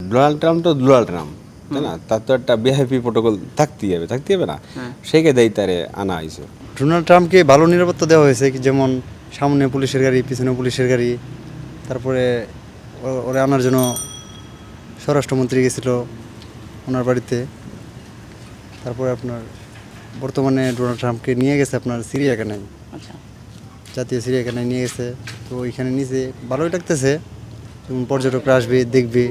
Donald Trump তো Donald Trump, তাই না? তার তো একটা বিহেভি প্রোটোকল থাকতেই হবে না? সেইকে দেয় তারে আনা হয়েছে। ডোনাল্ড ট্রাম্পকে ভালো নিরাপত্তা দেওয়া হয়েছে, যেমন সামনে পুলিশের গাড়ি, পিছনে পুলিশের গাড়ি। তারপরে ওরা আনার জন্য স্বরাষ্ট্রমন্ত্রী গেছিল ওনার বাড়িতে। তারপরে আপনার বর্তমানে ডোনাল্ড ট্রাম্পকে নিয়ে গেছে আপনার চিড়িয়াখানায়, আচ্ছা, জাতীয় চিড়িয়াখানায় নিয়ে গেছে। তো ওইখানে নিচে ভালোই লাগতেছে, যেমন পর্যটকরা আসবে, দেখবে,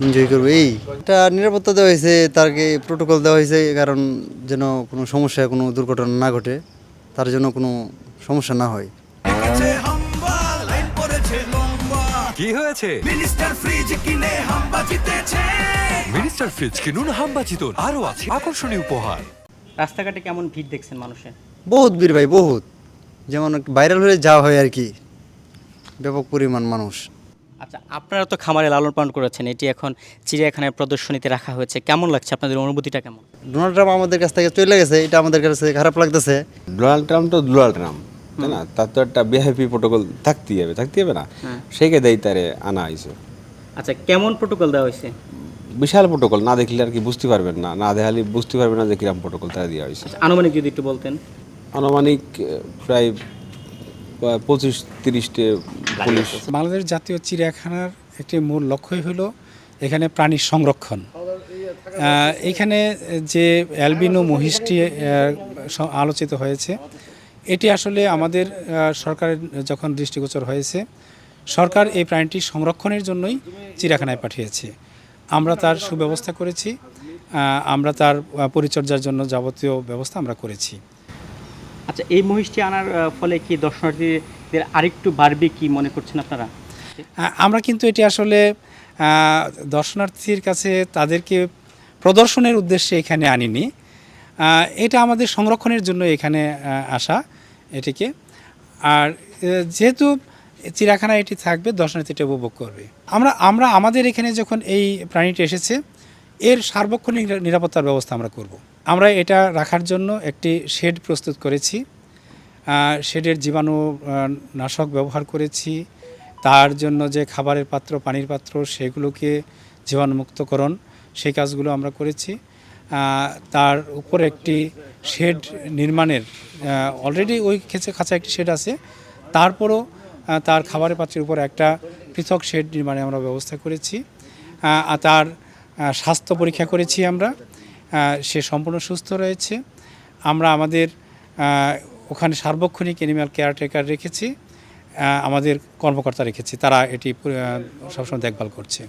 এনজয় করবে। এটা নিরাপত্তা দেওয়া হয়েছে, তাকে প্রোটোকল দেওয়া হয়েছে, কারণ যেন কোনো সমস্যা, কোনো দুর্ঘটনা না ঘটে, তার জন্য কোনো সমস্যা না হয়। কি হয়েছে? মিনিস্টার ফ্রিজ কিনে হাম্বা জিতেছে। মিনিস্টার ফ্রিজ কিনুন, হাম্বা জিতুন। আরো আছে আকর্ষণীয় উপহার। রাস্তাঘাটে কেমন ভিড় দেখছেন মানুষের? বহুত ভিড় ভাই, বহুত, যেমন ভাইরাল হয়ে যাওয়া হয় আর কি, ব্যাপক পরিমাণ মানুষ। আচ্ছা, আপনারা তো খামারে লালন পালন করেছেন, এটি এখন চিড়িয়াখানায় প্রদর্শনীতে রাখা হয়েছে, কেমন লাগছে? আপনাদের অনুভূতিটা কেমন? ডোনাল্ড ট্রাম্প আমাদের কাছ থেকে চলে গেছে, এটা আমাদের কাছে খারাপ লাগতেছে। ডোনাল্ড ট্রাম্প তো ডোনাল্ড ট্রাম্প, তাই না? তার তো একটা বিহেভি প্রোটোকল থাকতেই হবে না? সেইকে দেয় তারে আনা হয়েছে। আচ্ছা, কেমন প্রোটোকল দেওয়া হয়েছে? বিশাল প্রোটোকল, না দেখলে আর কি বুঝতে পারবেন না, না দেখালে বুঝতে পারবেন না যে কিরম প্রোটোকল তারা দেওয়া হয়েছে। আনুমানিক যদি একটু বলতেন। আনুমানিক প্রায় 25-30টি পুলিশ। বাংলাদেশ জাতীয় চিড়িয়াখানার একটি মূল লক্ষ্যই হলো এখানে প্রাণী সংরক্ষণ। এখানে যে অ্যালবিনো মহিষটি আলোচিত হয়েছে, এটি আসলে আমাদের সরকারের যখন দৃষ্টিগোচর হয়েছে, সরকার এই প্রাণীটি সংরক্ষণের জন্যই চিড়িয়াখানায় পাঠিয়েছে। আমরা তার সুব্যবস্থা করেছি, আমরা তার পরিচর্যার জন্য যাবতীয় ব্যবস্থা আমরা করেছি। আচ্ছা, এই মহিষটি আনার ফলে কি দর্শনার্থীদের আরেকটু বাড়বে কি মনে করছেন আপনারা? আমরা কিন্তু এটি আসলে দর্শনার্থীর কাছে তাদেরকে প্রদর্শনের উদ্দেশ্যে এখানে আনিনি, এটা আমাদের সংরক্ষণের জন্য এখানে আসা এটিকে। আর যেহেতু চিড়িয়াখানায় এটি থাকবে, দর্শনার্থীটা উপভোগ করবে। আমরা আমাদের এখানে যখন এই প্রাণীটি এসেছে, এর সার্বক্ষণিক নিরাপত্তার ব্যবস্থা আমরা করব। আমরা এটা রাখার জন্য একটি শেড প্রস্তুত করেছি, শেডের জীবাণু নাশক ব্যবহার করেছি। তার জন্য যে খাবারের পাত্র, পানির পাত্র, সেগুলোকে জীবাণুমুক্তকরণ, সেই কাজগুলো আমরা করেছি। তার উপরে একটি শেড নির্মাণের অলরেডি ওই খাঁচা একটি শেড আছে, তারপরও তার খাবারের পাত্রের উপর একটা পৃথক শেড নির্মাণে আমরা ব্যবস্থা করেছি। তার স্বাস্থ্য পরীক্ষা করেছি আমরা, সে সম্পূর্ণ সুস্থ রয়েছে। আমরা আমাদের ওখানে সার্বক্ষণিক অ্যানিম্যাল কেয়ারটেকার রেখেছি, আমাদের কর্মকর্তা রেখেছি, তারা এটি সবসময় দেখভাল করছে।